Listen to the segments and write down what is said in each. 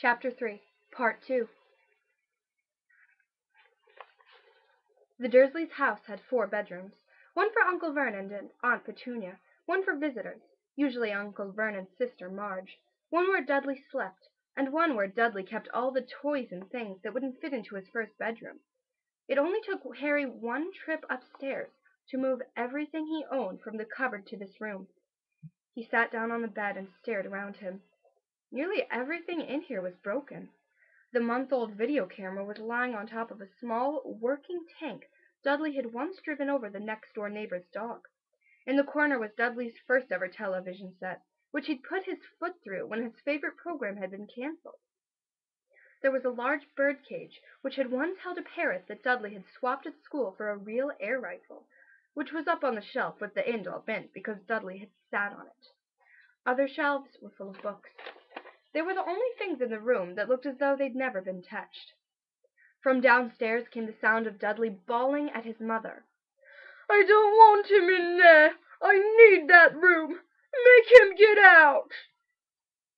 Chapter 3, Part 2. The Dursleys' house had 4 bedrooms, one for Uncle Vernon and Aunt Petunia, one for visitors, usually Uncle Vernon's sister Marge, one where Dudley slept, and one where Dudley kept all the toys and things that wouldn't fit into his first bedroom. It only took Harry one trip upstairs to move everything he owned from the cupboard to this room. He sat down on the bed and stared around him. Nearly everything in here was broken. The month-old video camera was lying on top of a small, working tank Dudley had once driven over the next-door neighbor's dog. In the corner was Dudley's first-ever television set, which he'd put his foot through when his favorite program had been canceled. There was a large bird cage, which had once held a parrot that Dudley had swapped at school for a real air rifle, which was up on the shelf with the end all bent because Dudley had sat on it. Other shelves were full of books. They were the only things in the room that looked as though they'd never been touched. From downstairs came the sound of Dudley bawling at his mother. "I don't want him in there! I need that room! Make him get out!"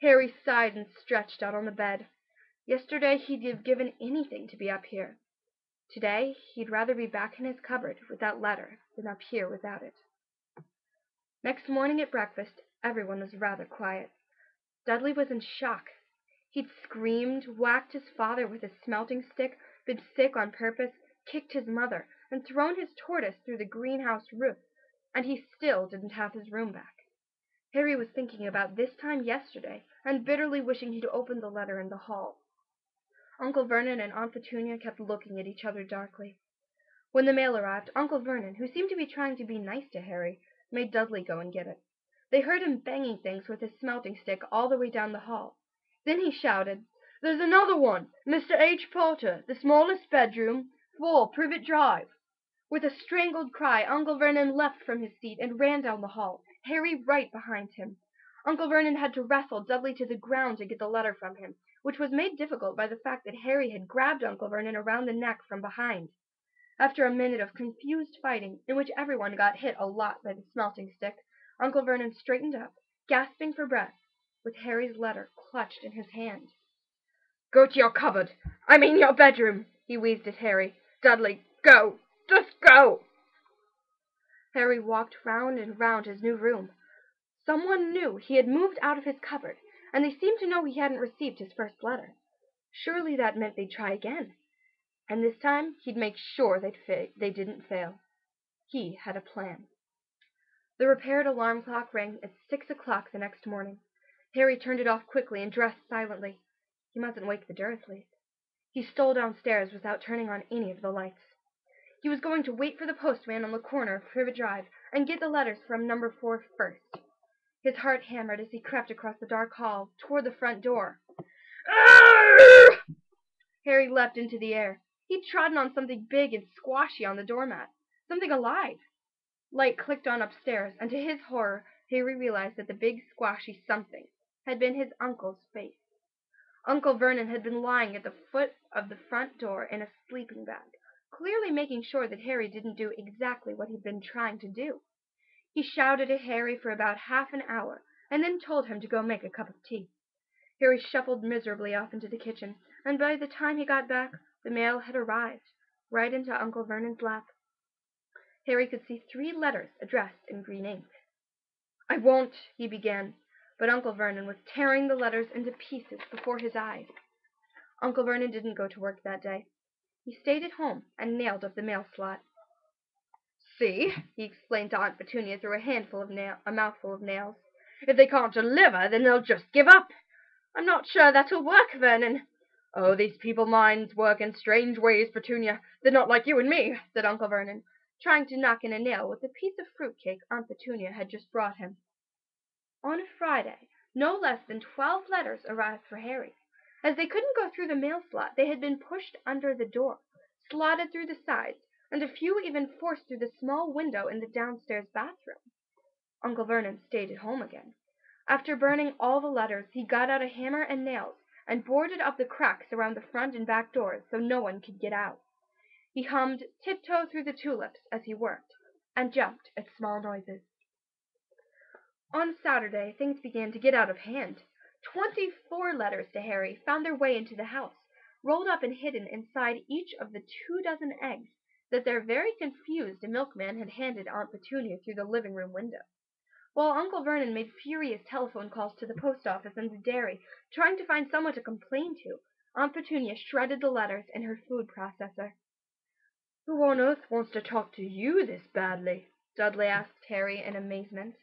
Harry sighed and stretched out on the bed. Yesterday he'd have given anything to be up here. Today he'd rather be back in his cupboard with that letter than up here without it. Next morning at breakfast, everyone was rather quiet. Dudley was in shock. He'd screamed, whacked his father with his smelting stick, been sick on purpose, kicked his mother, and thrown his tortoise through the greenhouse roof, and he still didn't have his room back. Harry was thinking about this time yesterday, and bitterly wishing he'd opened the letter in the hall. Uncle Vernon and Aunt Petunia kept looking at each other darkly. When the mail arrived, Uncle Vernon, who seemed to be trying to be nice to Harry, made Dudley go and get it. They heard him banging things with his smelting stick all the way down the hall. Then he shouted, "There's another one! Mr. H. Potter, the smallest bedroom, 4 Privet Drive." With a strangled cry, Uncle Vernon leapt from his seat and ran down the hall, Harry right behind him. Uncle Vernon had to wrestle Dudley to the ground to get the letter from him, which was made difficult by the fact that Harry had grabbed Uncle Vernon around the neck from behind. After a minute of confused fighting, in which everyone got hit a lot by the smelting stick, Uncle Vernon straightened up, gasping for breath, with Harry's letter clutched in his hand. "Go to your cupboard! I mean your bedroom!" he wheezed at Harry. "Dudley, go! Just go!" Harry walked round and round his new room. Someone knew he had moved out of his cupboard, and they seemed to know he hadn't received his first letter. Surely that meant they'd try again. And this time he'd make sure they didn't fail. He had a plan. The repaired alarm clock rang at 6 o'clock the next morning. Harry turned it off quickly and dressed silently. He mustn't wake the Dursleys. He stole downstairs without turning on any of the lights. He was going to wait for the postman on the corner of Privet Drive and get the letters from number 4 first. His heart hammered as he crept across the dark hall toward the front door. Arrgh! Harry leapt into the air. He'd trodden on something big and squashy on the doormat. Something alive. Light clicked on upstairs, and to his horror, Harry realized that the big squashy something had been his uncle's face. Uncle Vernon had been lying at the foot of the front door in a sleeping bag, clearly making sure that Harry didn't do exactly what he'd been trying to do. He shouted at Harry for about half an hour, and then told him to go make a cup of tea. Harry shuffled miserably off into the kitchen, and by the time he got back, the mail had arrived, right into Uncle Vernon's lap. Harry could see 3 letters addressed in green ink. "I won't," he began, but Uncle Vernon was tearing the letters into pieces before his eyes. Uncle Vernon didn't go to work that day. He stayed at home and nailed up the mail slot. "See," he explained to Aunt Petunia through a mouthful of nails. "If they can't deliver, then they'll just give up. I'm not sure that'll work, Vernon." "Oh, these people minds work in strange ways, Petunia. They're not like you and me," said Uncle Vernon, trying to knock in a nail with a piece of fruitcake Aunt Petunia had just brought him. On a Friday, no less than 12 letters arrived for Harry. As they couldn't go through the mail slot, they had been pushed under the door, slotted through the sides, and a few even forced through the small window in the downstairs bathroom. Uncle Vernon stayed at home again. After burning all the letters, he got out a hammer and nails and boarded up the cracks around the front and back doors so no one could get out. He hummed "Tiptoe Through the Tulips" as he worked, and jumped at small noises. On Saturday, things began to get out of hand. 24 letters to Harry found their way into the house, rolled up and hidden inside each of the 2 dozen eggs that their very confused milkman had handed Aunt Petunia through the living-room window. While Uncle Vernon made furious telephone calls to the post office and the dairy, trying to find someone to complain to, Aunt Petunia shredded the letters in her food processor. "Who on earth wants to talk to you this badly?" Dudley asked Harry in amazement.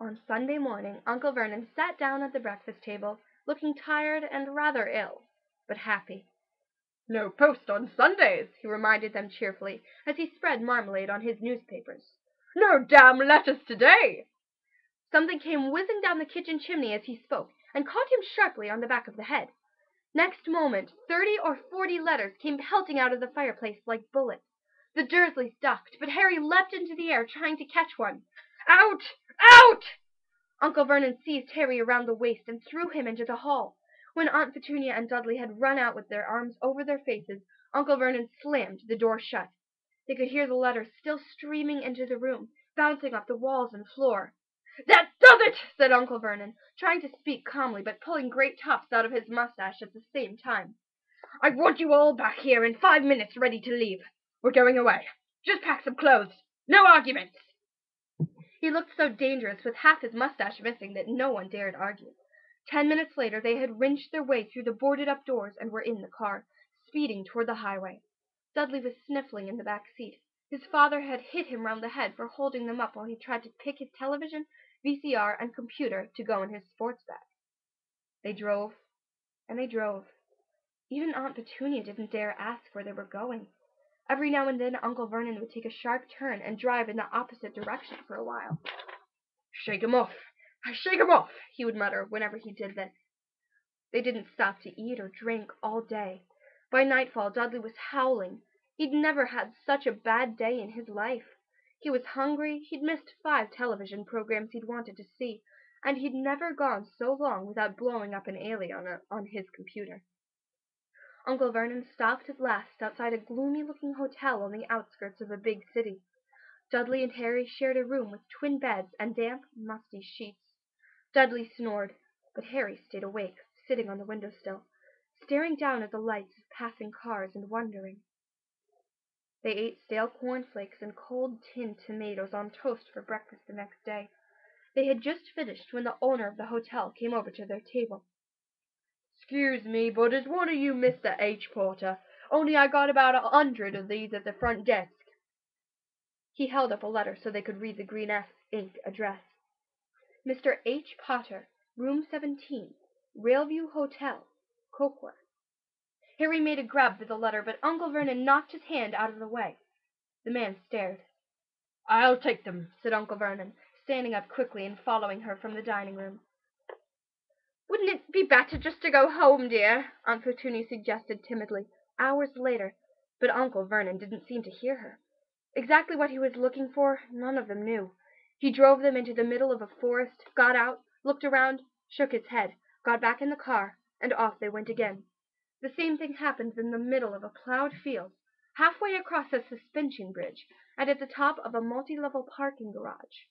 On Sunday morning Uncle Vernon sat down at the breakfast table, looking tired and rather ill, but happy. "No post on Sundays," he reminded them cheerfully, as he spread marmalade on his newspapers. "No damn letters today!" Something came whizzing down the kitchen chimney as he spoke, and caught him sharply on the back of the head. Next moment 30 or 40 letters came pelting out of the fireplace like bullets. The Dursleys ducked, but Harry leapt into the air, trying to catch one. "Out! Out!" Uncle Vernon seized Harry around the waist and threw him into the hall. When Aunt Petunia and Dudley had run out with their arms over their faces, Uncle Vernon slammed the door shut. They could hear the letters still streaming into the room, bouncing off the walls and floor. "That does it!" said Uncle Vernon, trying to speak calmly, but pulling great tufts out of his mustache at the same time. "I want you all back here in 5 minutes, ready to leave. We're going away. Just pack some clothes. No arguments." He looked so dangerous, with half his mustache missing, that no one dared argue. 10 minutes later they had wrenched their way through the boarded-up doors and were in the car, speeding toward the highway. Dudley was sniffling in the back seat. His father had hit him round the head for holding them up while he tried to pick his television, VCR, and computer to go in his sports bag. They drove, and they drove. Even Aunt Petunia didn't dare ask where they were going. Every now and then Uncle Vernon would take a sharp turn and drive in the opposite direction for a while. "Shake 'em off! Shake 'em off!" he would mutter whenever he did this. They didn't stop to eat or drink all day. By nightfall Dudley was howling. He'd never had such a bad day in his life. He was hungry, he'd missed 5 television programs he'd wanted to see, and he'd never gone so long without blowing up an alien on his computer. Uncle Vernon stopped at last outside a gloomy-looking hotel on the outskirts of a big city. Dudley and Harry shared a room with twin beds and damp, musty sheets. Dudley snored, but Harry stayed awake, sitting on the window-sill, staring down at the lights of passing cars and wondering. They ate stale cornflakes and cold tinned tomatoes on toast for breakfast the next day. They had just finished when the owner of the hotel came over to their table. "'Scuse me, but is one of you Mr. H. Porter? Only I got about 100 of these at the front desk." He held up a letter so they could read the green ink address. "Mr. H. Potter, Room 17, Railview Hotel, Cokeworth." Harry made a grab for the letter, but Uncle Vernon knocked his hand out of the way. The man stared. "I'll take them," said Uncle Vernon, standing up quickly and following her from the dining-room. "Wouldn't it be better just to go home, dear?" Aunt Petunia suggested timidly, hours later, but Uncle Vernon didn't seem to hear her. Exactly what he was looking for, none of them knew. He drove them into the middle of a forest, got out, looked around, shook his head, got back in the car, and off they went again. The same thing happened in the middle of a plowed field, halfway across a suspension bridge, and at the top of a multi-level parking garage.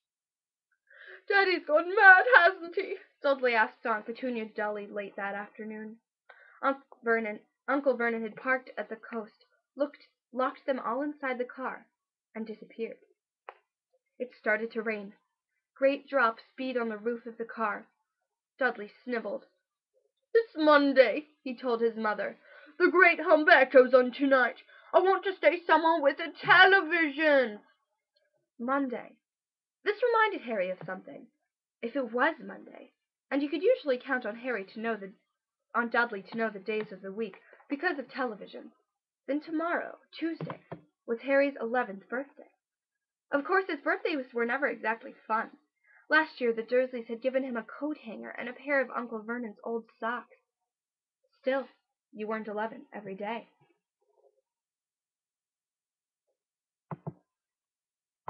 "Daddy's gone mad, hasn't he?" Dudley asked Aunt Petunia dully late that afternoon. Uncle Vernon had parked at the coast, locked them all inside the car, and disappeared. It started to rain. Great drops beat on the roof of the car. Dudley sniveled. "It's Monday," he told his mother. "The great Humberto's on tonight. I want to stay somewhere with a television." Monday. This reminded Harry of something. If it was Monday, and you could usually count on Dudley to know the days of the week because of television, then tomorrow, Tuesday, was Harry's 11th birthday. Of course, his birthdays were never exactly fun. Last year the Dursleys had given him a coat hanger and a pair of Uncle Vernon's old socks. Still, you weren't 11 every day.